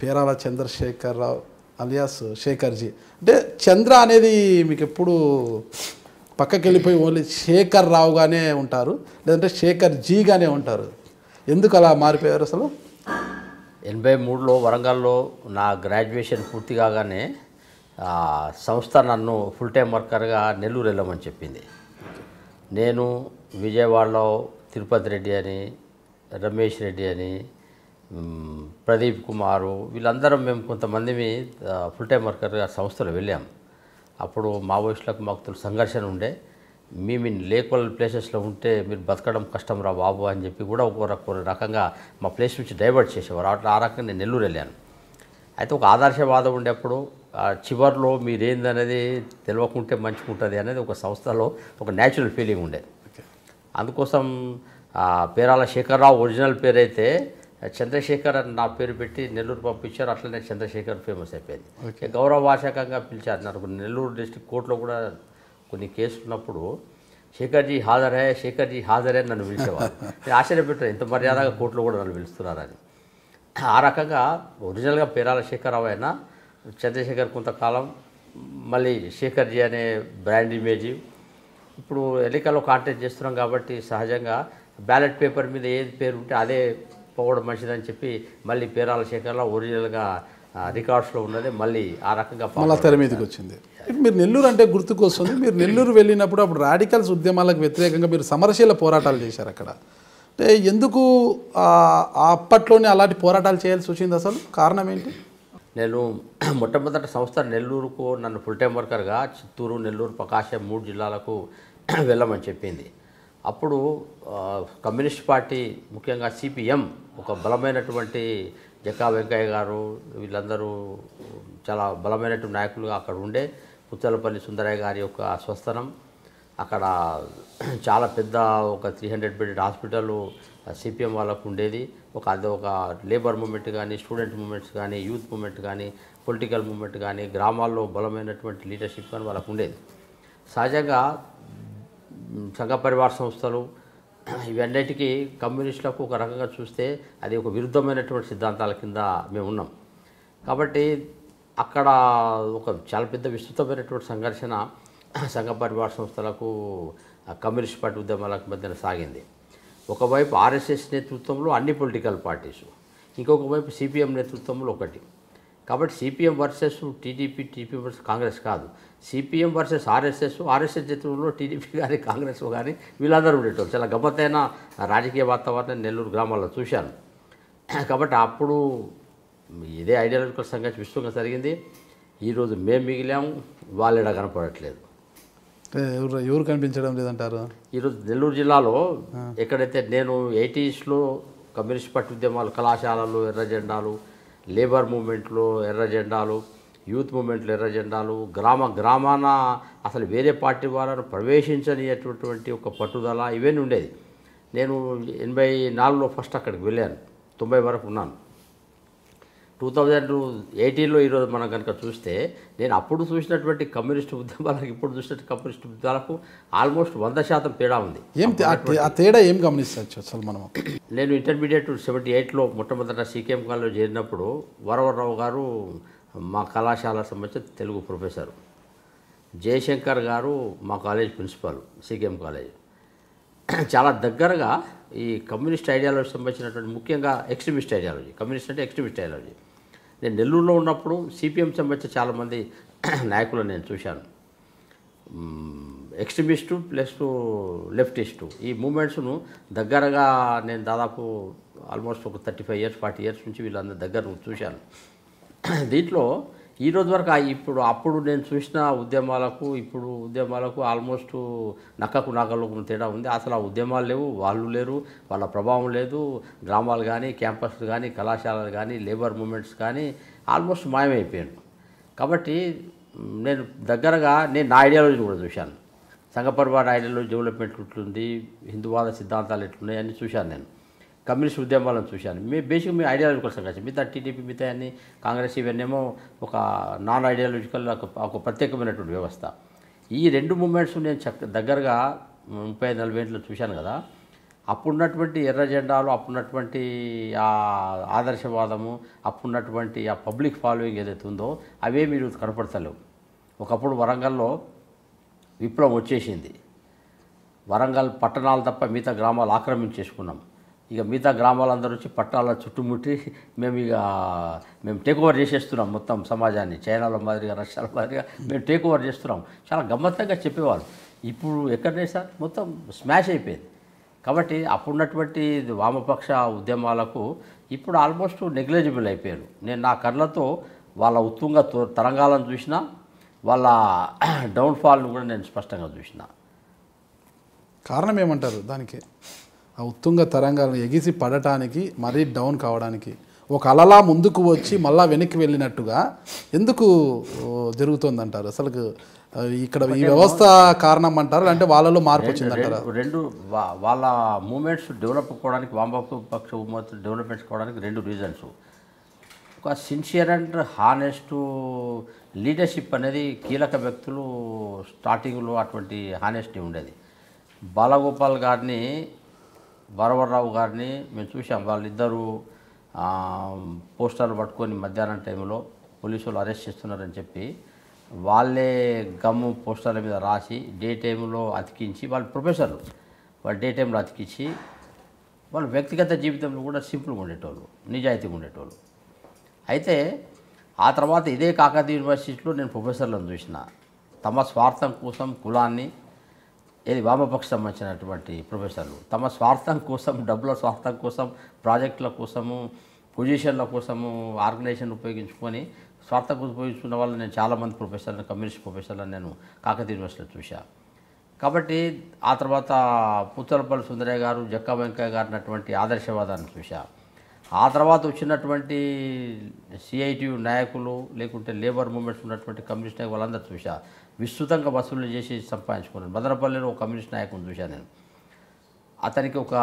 Perala Chandrashekar Rao alias Shekharji. అంటే చంద్ర అనేది మీకు ఎప్పుడు పక్కకి వెళ్ళిపోయి ఓన్లీ శేఖర్ రావుగానే ఉంటారు, లేదంటే శేఖర్ జీగానే ఉంటారు. ఎందుకు అలా మారిపోయారు అసలు? 83లో వరంగల్లో నా గ్రాడ్యుయేషన్ పూర్తి కాగానే సంస్థ నన్ను ఫుల్ టైం వర్కర్గా నెల్లూరు వెళ్ళమని చెప్పింది. నేను విజయవాడలో తిరుపతి రెడ్డి అని, రమేష్ రెడ్డి అని, ప్రదీప్ కుమారు వీళ్ళందరం మేము కొంతమంది ఫుల్ టైం వర్కర్గా సంస్థలో వెళ్ళాము. అప్పుడు మావోయిస్టులకు మాకు సంఘర్షణ ఉండే, మేము లేక్వల్ ప్లేసెస్లో ఉంటే మీరు బతకడం కష్టం రా బాబు అని చెప్పి కూడా ఒక రకంగా మా ప్లేస్ నుంచి డైవర్ట్ చేసేవారు. అట్లా ఆ రకంగా నేను నెల్లూరు వెళ్ళాను. అయితే ఒక ఆదర్శవాదం ఉండేప్పుడు చివరిలో మీరేందనేది తెలియకుంటే మంచిగుంటుంది అనేది ఒక సంస్థలో ఒక న్యాచురల్ ఫీలింగ్ ఉండేది. అందుకోసం పేరాల శేఖర్రావు ఒరిజినల్ పేరు అయితే చంద్రశేఖర్ అని నా పేరు పెట్టి నెల్లూరు పంపించారు. అట్లనే చంద్రశేఖర్ ఫేమస్ అయిపోయింది. గౌరవవాచకంగా పిలిచారు. నాకు నెల్లూరు డిస్ట్రిక్ట్ కోర్టులో కూడా కొన్ని కేసులు ఉన్నప్పుడు శేఖర్జీ హాజరే, శేఖర్జీ హాజరే నన్ను పిలిచేవారు. నేను ఆశ్చర్యపెట్టాను, ఇంత మర్యాదగా కోర్టులో కూడా నన్ను పిలుస్తున్నారని. ఆ రకంగా ఒరిజినల్గా పేరాల శేఖర్రావు అయినా చంద్రశేఖర్ కొంతకాలం, మళ్ళీ శేఖర్జీ అనే బ్రాండ్ ఇమేజ్. ఇప్పుడు ఎన్నికల్లో కాంటెస్ట్ చేస్తున్నాం కాబట్టి సహజంగా బ్యాలెట్ పేపర్ మీద ఏది పేరు ఉంటే అదే పోవడం మంచిదని చెప్పి మళ్ళీ పేరాల శేఖర్రావు ఒరిజినల్గా రికార్డ్స్లో ఉన్నది మళ్ళీ ఆ రకంగా మళ్ళీ తెర మీదకి వచ్చింది. మీరు నెల్లూరు అంటే గుర్తుకు వస్తుంది. మీరు నెల్లూరు వెళ్ళినప్పుడు అప్పుడు రాడికల్స్ ఉద్యమాలకు వ్యతిరేకంగా మీరు సమరశీల పోరాటాలు చేశారు అక్కడ. అంటే ఎందుకు అప్పట్లోనే అలాంటి పోరాటాలు చేయాల్సి వచ్చింది? అసలు కారణం ఏంటి? నేను మొట్టమొదటి సంస్థ నెల్లూరుకు నన్ను ఫుల్ టైం వర్కర్గా చిత్తూరు, నెల్లూరు, ప్రకాశం 3 జిల్లాలకు వెళ్ళమని చెప్పింది. అప్పుడు కమ్యూనిస్ట్ పార్టీ ముఖ్యంగా సిపిఎం ఒక బలమైనటువంటి జక్కా వెంకయ్య గారు వీళ్ళందరూ చాలా బలమైనటువంటి నాయకులుగా అక్కడ ఉండే. పుచ్చలపల్లి సుందరయ్య గారి యొక్క స్వస్థనం అక్కడ చాలా పెద్ద ఒక 300 బెడెడ్ హాస్పిటల్ సిపిఎం వాళ్ళకు ఉండేది. ఒక లేబర్ మూమెంట్ కానీ, స్టూడెంట్ మూమెంట్స్ కానీ, యూత్ మూమెంట్ కానీ, పొలిటికల్ మూమెంట్ కానీ, గ్రామాల్లో బలమైనటువంటి లీడర్షిప్ కానీ వాళ్ళకు ఉండేది. సహజంగా సంఘ పరివార సంస్థలు ఇవన్నిటికీ కమ్యూనిస్టులకు ఒక రకంగా చూస్తే అది ఒక విరుద్ధమైనటువంటి సిద్ధాంతాల కింద మేము ఉన్నాం. కాబట్టి అక్కడ ఒక చాలా పెద్ద విస్తృతమైనటువంటి సంఘర్షణ సంఘ పరివార సంస్థలకు కమ్యూనిస్ట్ పార్టీ ఉద్యమాలకు మధ్యన సాగింది. ఒకవైపు ఆర్ఎస్ఎస్ నేతృత్వంలో అన్ని పొలిటికల్ పార్టీసు, ఇంకొక వైపు సిపిఎం నేతృత్వంలో ఒకటి. కాబట్టి CPM versus TDP, TDP versus Congress కాదు, సిపిఎం వర్సెస్ ఆర్ఎస్ఎస్, ఆర్ఎస్ఎస్ నేతృత్వంలో టీడీపీ కానీ కాంగ్రెస్ కానీ వీళ్ళందరూ ఉండేటోళ్ళు. చాలా గమ్మత్తైన రాజకీయ వాతావరణం నెల్లూరు గ్రామాల్లో చూశాను. కాబట్టి అప్పుడు ఇదే ఐడియాలజికల్ సంఘర్షణ విస్తృతంగా జరిగింది. ఈరోజు మేము మిగిలాము, వాళ్ళు ఎడ కనపడట్లేదు. ఎవరు కనిపించడం లేదంటారు? ఈరోజు నెల్లూరు జిల్లాలో ఎక్కడైతే నేను 80స్లో కమ్యూనిస్ట్ పార్టీ ఉద్యమాలు, కళాశాలలు ఎర్ర జెండాలు, లేబర్ మూమెంట్లో ఎర్ర జెండాలు, యూత్ మూమెంట్లో ఎర్ర జెండాలు, గ్రామాన అసలు వేరే పార్టీ వాళ్ళను ప్రవేశించనిటువంటి ఒక పట్టుదల ఇవన్నీ ఉండేది. నేను 84లో ఫస్ట్ అక్కడికి వెళ్ళాను, 90 వరకు ఉన్నాను. 2018లో ఈరోజు మనం కనుక చూస్తే నేను అప్పుడు చూసినటువంటి కమ్యూనిస్ట్ ఉద్యమాలకు ఇప్పుడు చూసినట్టు కమ్యూనిస్ట్ ఉద్యమాలకు ఆల్మోస్ట్ 100% తేడా ఉంది. ఆ తేడా ఏం గమనించవచ్చు అసలు మనం? నేను ఇంటర్మీడియట్ 78లో మొట్టమొదట సీకేఎం కాలేజ్లో చేరినప్పుడు వరవరరావు గారు మా కళాశాల సంబంధించిన తెలుగు ప్రొఫెసర్, జయశంకర్ గారు మా కాలేజ్ ప్రిన్సిపాల్ సీకేఎం కాలేజ్. చాలా దగ్గరగా ఈ కమ్యూనిస్ట్ ఐడియాలజీ సంబంధించినటువంటి ముఖ్యంగా ఎక్స్ట్రీమిస్ట్ ఐడియాలజీ, కమ్యూనిస్ట్ అంటే ఎక్స్ట్రీమిస్ట్ ఐడియాలజీ. నేను నెల్లూరులో ఉన్నప్పుడు సిపిఎం సంబంధించిన చాలామంది నాయకులను నేను చూశాను. ఎక్స్ట్రీమిస్టు ప్లస్ లెఫ్టిస్టు ఈ మూమెంట్స్ను దగ్గరగా నేను దాదాపు ఆల్మోస్ట్ ఒక 35 years 40 years నుంచి వీళ్ళందరి దగ్గర చూశాను. దీంట్లో ఈరోజు వరకు అప్పుడు నేను చూసిన ఉద్యమాలకు ఇప్పుడు ఉద్యమాలకు ఆల్మోస్ట్ నక్కకు నాకలకు తేడా ఉంది. అసలు ఆ ఉద్యమాలు లేవు, వాళ్ళు లేరు, వాళ్ళ ప్రభావం లేదు. గ్రామాలు కానీ, క్యాంపస్లు కానీ, కళాశాలలు కానీ, లేబర్ మూమెంట్స్ కానీ ఆల్మోస్ట్ మాయమైపోయాను. కాబట్టి నేను దగ్గరగా నా ఐడియాలజీ కూడా చూశాను. సంఘ పరివార ఐడియాలజీ డెవలప్మెంట్ ఎట్లుంది, హిందూవాద సిద్ధాంతాలు ఎట్లున్నాయి అని చూశాను. నేను కమ్యూనిస్ట్ ఉద్యమాలను చూశాను. బేసిక్ మీ ఐడియాలజికల్ సంఘర్షణ, మిగతా టీడీపీ మిగతా అన్ని కాంగ్రెస్ ఇవన్నేమో ఒక నాన్ ఐడియాలజికల్ ఒక ప్రత్యేకమైనటువంటి వ్యవస్థ. ఈ 2 మూమెంట్స్ నేను దగ్గరగా 30-40 ఏళ్ళు చూశాను కదా. అప్పుడున్నటువంటి ఎర్ర జెండాలు, అప్పుడున్నటువంటి ఆ ఆదర్శవాదము, అప్పుడున్నటువంటి ఆ పబ్లిక్ ఫాలోయింగ్ ఏదైతే ఉందో అవే మీరు కనపడతలేవు. ఒకప్పుడు వరంగల్లో విప్లవం వచ్చేసింది. వరంగల్ పట్టణాలు తప్ప మిగతా గ్రామాలు ఆక్రమించేసుకున్నాం. ఇక మిగతా గ్రామాలందరూ వచ్చి పట్టణాల చుట్టుముట్టి మేము టేక్ ఓవర్ చేసేస్తున్నాం మొత్తం సమాజాన్ని. చైనాలో మాదిరిగా, రష్యాలో మాదిరిగా మేము టేక్ ఓవర్ చేస్తున్నాం. చాలా గమ్మత్తంగా చెప్పేవాళ్ళు. ఇప్పుడు ఎక్కడనే సార్ మొత్తం స్మాష్ అయిపోయింది. కాబట్టి అప్పుడున్నటువంటి వామపక్ష ఉద్యమాలకు ఇప్పుడు ఆల్మోస్ట్ నెగ్లిజిబుల్ అయిపోయారు. నేను నా కళ్ళతో వాళ్ళ ఉత్తుంగ తరంగాలను చూసినా, వాళ్ళ డౌన్ఫాల్ను కూడా నేను స్పష్టంగా చూసిన. కారణం ఏమంటారు దానికి? ఆ ఉత్తుంగ తరంగాలను ఎగిసి పడటానికి, మరీ డౌన్ కావడానికి ఒక అలలా ముందుకు వచ్చి మళ్ళా వెనక్కి వెళ్ళినట్టుగా ఎందుకు జరుగుతుందంటారు? అసలు ఇక్కడ ఈ వ్యవస్థ కారణం అంటారు, అంటే వాళ్ళలో మార్పు వచ్చిందంటారా? రెండు వాళ్ళ మూమెంట్స్ డెవలప్ అవ్వడానికి, వామపక్ష మూమెంట్స్ డెవలప్మెంట్స్ కావడానికి రెండు రీజన్స్. ఒక సిన్సియర్ అండ్ హానెస్ట్ లీడర్షిప్ అనేది కీలక వ్యక్తులు స్టార్టింగ్లో అటువంటి హానెస్టీ ఉండేది. బాలగోపాల్ గారిని, వరవరరావు గారిని మేము చూసాం. వాళ్ళిద్దరూ పోస్టర్లు పట్టుకొని మధ్యాహ్నం టైంలో పోలీసులు అరెస్ట్ చేస్తున్నారని చెప్పి వాళ్ళే గమ్ము పోస్టర్ల మీద రాసి డే టైంలో అతికించి, వాళ్ళు ప్రొఫెసర్లు, వాళ్ళు డే టైంలో అతికించి వాళ్ళు వ్యక్తిగత జీవితంలో కూడా సింపుల్గా ఉండేటోళ్ళు, నిజాయితీగా ఉండేటోళ్ళు. అయితే ఆ తర్వాత ఇదే కాకతీయ యూనివర్సిటీలో నేను ప్రొఫెసర్లను చూసిన. తమ స్వార్థం కోసం కులాన్ని, ఏది వామపక్ష సంబంధించినటువంటి ప్రొఫెసర్లు తమ స్వార్థం కోసం, డబ్బుల స్వార్థం కోసం, ప్రాజెక్టుల కోసము, పొజిషన్ల కోసము ఆర్గనైజేషన్ ఉపయోగించుకొని స్వార్థం ఉపయోగించుకున్న వాళ్ళు నేను చాలామంది ప్రొఫెసర్లను, కమ్యూనిస్ట్ ప్రొఫెసర్లను నేను కాకతీయ యూనివర్సిటీలో చూశాను. కాబట్టి ఆ తర్వాత పుచ్చలపల్లి సుందరయ్య గారు, జక్కా వెంకయ్య గారు అన్నటువంటి ఆదర్శవాదాన్ని చూశా. ఆ తర్వాత వచ్చినటువంటి సిఐటియు నాయకులు, లేకుంటే లేబర్ మూమెంట్స్ ఉన్నటువంటి కమ్యూనిస్ట్ నాయకులు వాళ్ళందరూ చూశా. విస్తృతంగా వసూలు చేసి సంపాదించుకున్నాను. మదనపల్లిలో ఒక కమ్యూనిస్ట్ నాయకుని చూశాను నేను. అతనికి ఒక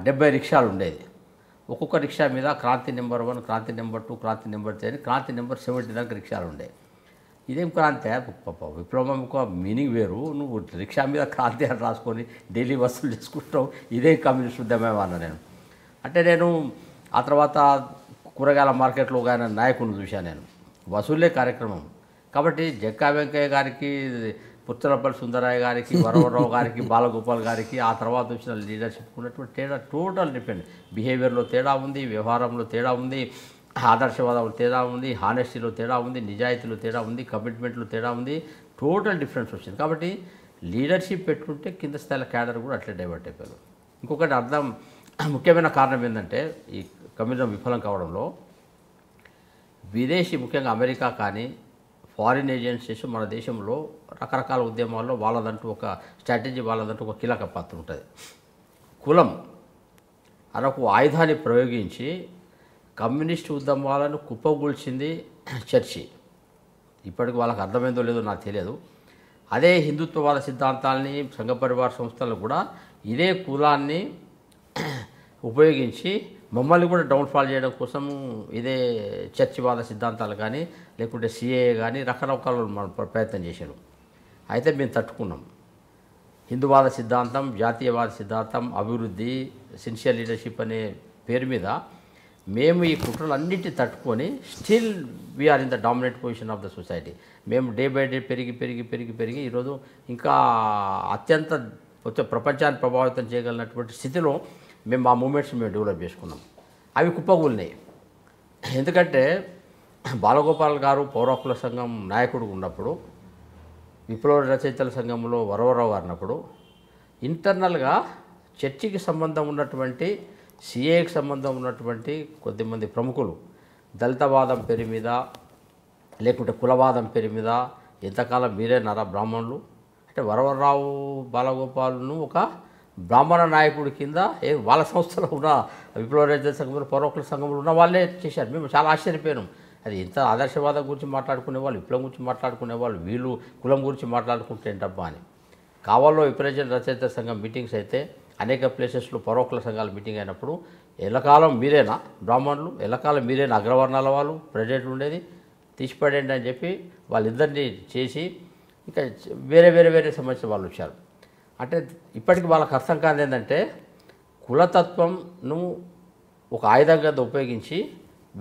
70 రిక్షాలు ఉండేది. ఒక్కొక్క రిక్షా మీద Kranti number 1, Kranti number 2, Kranti number 3 అని క్రాంతి నెంబర్ 70 దాకా రిక్షాలు ఉండేవి. ఇదేం క్రాంతి? విప్లవం ఒక మీనింగ్ వేరు. నువ్వు రిక్షా మీద క్రాంతి అని రాసుకొని డైలీ వసూలు చేసుకుంటావు, ఇదే కమ్యూనిస్ట్ ఉద్యమం అన్న నేను. అంటే నేను ఆ తర్వాత కూరగాయల మార్కెట్లో ఒక ఆయన నాయకుడిని చూశాను నేను. వసూలే కార్యక్రమం. కాబట్టి జక్కా వెంకయ్య గారికి, పుచ్చలపల్లి సుందరయ్య గారికి, వరవరరావు గారికి, బాలగోపాల్ గారికి ఆ తర్వాత వచ్చిన లీడర్షిప్ ఉన్నటువంటి తేడా టోటల్ డిపెండ్. బిహేవియర్లో తేడా ఉంది, వ్యవహారంలో తేడా ఉంది, ఆదర్శవాదంలో తేడా ఉంది, హానెస్టీలో తేడా ఉంది, నిజాయితీలో తేడా ఉంది, కమిట్మెంట్లో తేడా ఉంది. టోటల్ డిఫరెన్స్ వచ్చింది. కాబట్టి లీడర్షిప్ పెట్టుకుంటే కింద స్థాయిల క్యాడర్ కూడా అట్లే డైవర్ట్ అయిపోయారు. ఇంకొకటి అర్థం, ముఖ్యమైన కారణం ఏంటంటే ఈ కమ్యూనిజం విఫలం కావడంలో విదేశీ, ముఖ్యంగా అమెరికా కానీ ఫారిన్ ఏజెన్సీస్ మన దేశంలో రకరకాల ఉద్యమాల్లో వాళ్ళదంటూ ఒక స్ట్రాటజీ, వాళ్ళదంటూ ఒక కీలక పాత్ర ఉంటుంది. కులం అనొక ఆయుధాన్ని ప్రయోగించి కమ్యూనిస్ట్ ఉద్యమాలను కుప్పగూల్చింది చర్చి. ఇప్పటికి వాళ్ళకి అర్థమైందో లేదో నాకు తెలియదు. అదే హిందుత్వవాద సిద్ధాంతాలని, సంఘ పరివార సంస్థలు కూడా ఇదే కులాన్ని ఉపయోగించి మమ్మల్ని కూడా డౌన్ఫాల్ చేయడం కోసము ఇదే చర్చివాద సిద్ధాంతాలు కానీ, లేకుంటే సిఏఏ కానీ రకరకాల ప్రయత్నం చేశారు. అయితే మేము తట్టుకున్నాం. హిందూవాద సిద్ధాంతం, జాతీయవాద సిద్ధాంతం, అభివృద్ధి, సిన్సియర్ లీడర్షిప్ అనే పేరు మీద మేము ఈ కుట్రలన్నింటినీ తట్టుకొని still we are in the dominate position of the society. మేము డే బై డే పెరిగి ఈరోజు ఇంకా అత్యంత ప్రపంచాన్ని ప్రభావితం చేయగలిగినటువంటి స్థితిలో మేము ఆ మూమెంట్స్ మేము డెవలప్ చేసుకున్నాం. అవి కుప్పకూలినాయి. ఎందుకంటే బాలగోపాల్ గారు పౌర హక్కుల సంఘం నాయకుడు ఉన్నప్పుడు, విప్లవ రచయితల సంఘంలో వరవరరావు గారినప్పుడు, ఇంటర్నల్గా చర్చికి సంబంధం ఉన్నటువంటి, సిఏకి సంబంధం ఉన్నటువంటి కొద్దిమంది ప్రముఖులు దళితవాదం పేరు మీద, లేకుంటే కులవాదం పేరు మీద ఎంతకాలం మీరే బ్రాహ్మణులు అంటే వరవరరావు, బాలగోపాల్ను ఒక బ్రాహ్మణ నాయకుడి కింద వాళ్ళ సంస్థలో ఉన్న విప్లవ రచయితల సంఘంలో, పౌర హక్కుల సంఘంలో ఉన్న వాళ్ళే చేశారు. మేము చాలా ఆశ్చర్యపోయాం. అది ఇంత ఆదర్శవాదం గురించి మాట్లాడుకునేవాళ్ళు, విప్లవం గురించి మాట్లాడుకునేవాళ్ళు, వీళ్ళు కులం గురించి మాట్లాడుకుంటే ఏంటబ్బా అని. కావాలో విప్లవ రచయితల సంఘం మీటింగ్స్ అయితే అనేక ప్లేసెస్లో పౌర హక్కుల సంఘాల మీటింగ్ అయినప్పుడు ఎల్లకాలం మీరేనా బ్రాహ్మణులు, ఎల్లకాలం మీరేనా అగ్రవర్ణాల వాళ్ళు ప్రెసిడెంట్ ఉండేది, తీసిపడేయండి అని చెప్పి వాళ్ళిద్దరినీ చేసి ఇంకా వేరే సంబంధించిన వాళ్ళు వచ్చారు. అంటే ఇప్పటికి వాళ్ళకి అర్థం కాదు ఏంటంటే కులతత్వంను ఒక ఆయుధంగా ఉపయోగించి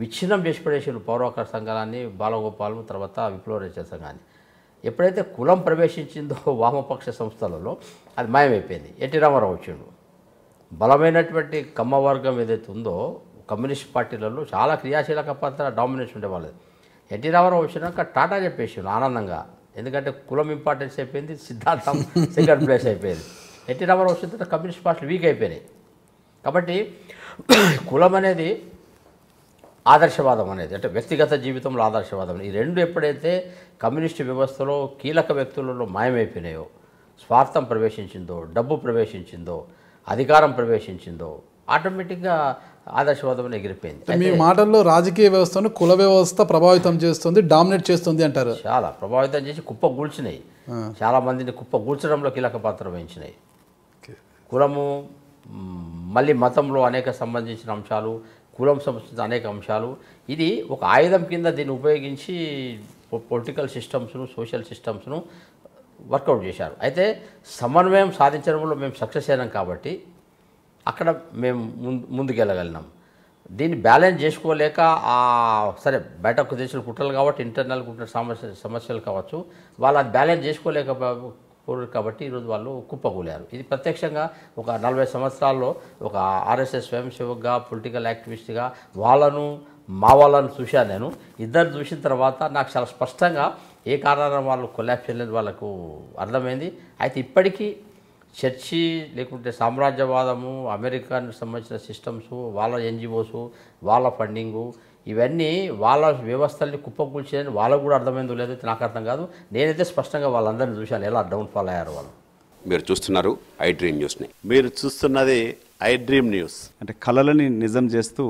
విచ్ఛిన్నం చేసి పడేసారు పౌరకార సంఘాన్ని, బాలగోపాలం, తర్వాత విప్లవ రైతుల సంఘాన్ని. ఎప్పుడైతే కులం ప్రవేశించిందో వామపక్ష సంస్థలలో అది మాయమైపోయింది. ఎన్టీ రామారావు వచ్చిండు. బలమైనటువంటి కమ్మ వర్గం ఏదైతే ఉందో కమ్యూనిస్ట్ పార్టీలలో చాలా క్రియాశీలక పాత్ర డామినేషన్ ఉండేవాళ్ళు. ఎన్టీ రామారావు వచ్చినాక టాటా చెప్పేసిండు ఆనందంగా. ఎందుకంటే కులం ఇంపార్టెన్స్ అయిపోయింది, సిద్ధాంతం సెకండ్ ప్లేస్ అయిపోయింది. ఎన్టీ రామారావు వచ్చిన తర్వాత కమ్యూనిస్ట్ పార్టీలు వీక్ అయిపోయినాయి. కాబట్టి కులం అనేది ఆదర్శవాదం అనేది, అంటే వ్యక్తిగత జీవితంలో ఆదర్శవాదం, ఈ రెండు ఎప్పుడైతే కమ్యూనిస్టు వ్యవస్థలో కీలక వ్యక్తులలో మాయమైపోయినాయో, స్వార్థం ప్రవేశించిందో, డబ్బు ప్రవేశించిందో, అధికారం ప్రవేశించిందో, ఆటోమేటిక్గా ఆదర్శవాదం ఎగిరిపోయింది. మీ మాటల్లో రాజకీయ వ్యవస్థను కుల వ్యవస్థ ప్రభావితం చేస్తుంది, డామినేట్ చేస్తుంది అంటారు. చాలా ప్రభావితం చేసి కుప్పగూల్చినాయి. చాలా మందిని కుప్పగూల్చడంలో కీలక పాత్ర వహించినాయి. కులము, మళ్ళీ మతంలో అనేక సంబంధించిన అంశాలు, కులం సంబంధించిన అనేక అంశాలు, ఇది ఒక ఆయుధం కింద దీన్ని ఉపయోగించి పొలిటికల్ సిస్టమ్స్ను, సోషల్ సిస్టమ్స్ను వర్కౌట్ చేశారు. అయితే సమన్వయం సాధించడంలో మేము సక్సెస్ అయినాం కాబట్టి అక్కడ మేము ముందుకెళ్ళగలిగినాం. దీన్ని బ్యాలెన్స్ చేసుకోలేక సరే బయట దేశాల కుట్రలు కాబట్టి, ఇంటర్నల్ కుట్ర సమస్యలు కావచ్చు, వాళ్ళు అది బ్యాలెన్స్ చేసుకోలేకపోయారు కాబట్టి ఈరోజు వాళ్ళు కుప్పకూలారు. ఇది ప్రత్యక్షంగా ఒక 40 సంవత్సరాల్లో ఒక ఆర్ఎస్ఎస్ స్వయంసేవకుగా, పొలిటికల్ యాక్టివిస్ట్గా వాళ్ళను మా వాళ్ళను చూశాను నేను. ఇద్దరు చూసిన తర్వాత నాకు చాలా స్పష్టంగా ఏ కారణాల వాళ్ళు కొలాప్స్ చేయలేదు వాళ్ళకు అర్థమైంది. అయితే ఇప్పటికీ చర్చి లేకుంటే సామ్రాజ్యవాదము, అమెరికాకి సంబంధించిన సిస్టమ్స్, వాళ్ళ ఎన్జిఓస్, వాళ్ళ ఫండింగు, ఇవన్నీ వాళ్ళ వ్యవస్థల్ని కుప్పకూల్చేదని వాళ్ళకు కూడా అర్థమైందో లేదో నాకు అర్థం కాదు. నేనైతే స్పష్టంగా వాళ్ళందరినీ చూశాను ఎలా డౌన్ఫాల్ అయ్యారు వాళ్ళు. మీరు చూస్తున్నారు ఐ డ్రీమ్ న్యూస్ని. మీరు చూస్తున్నది ఐ డ్రీమ్ న్యూస్. అంటే కళలని నిజం చేస్తూ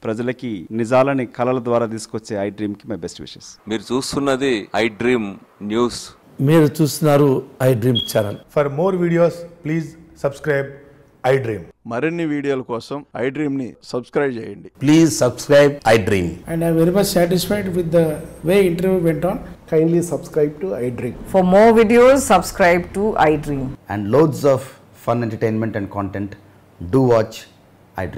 ప్రజలకి నిజాలని కళల ద్వారా తీసుకొచ్చే ఐ డ్రీమ్కి మై బెస్ట్ విషెస్. మీరు చూస్తున్నది ఐ డ్రీమ్ న్యూస్. మీరు చూస్తున్నారు I dream channel. For more videos please subscribe I dream. మరిన్ని వీడియోల కోసం ఐ డ్రీమ్ని సబ్స్క్రైబ్ చేయండి. Please subscribe I dream. And I'm very much satisfied with the way interview went on. Kindly subscribe to I Dream. For more videos, subscribe to I Dream. And loads of fun entertainment and content. Do watch I Dream.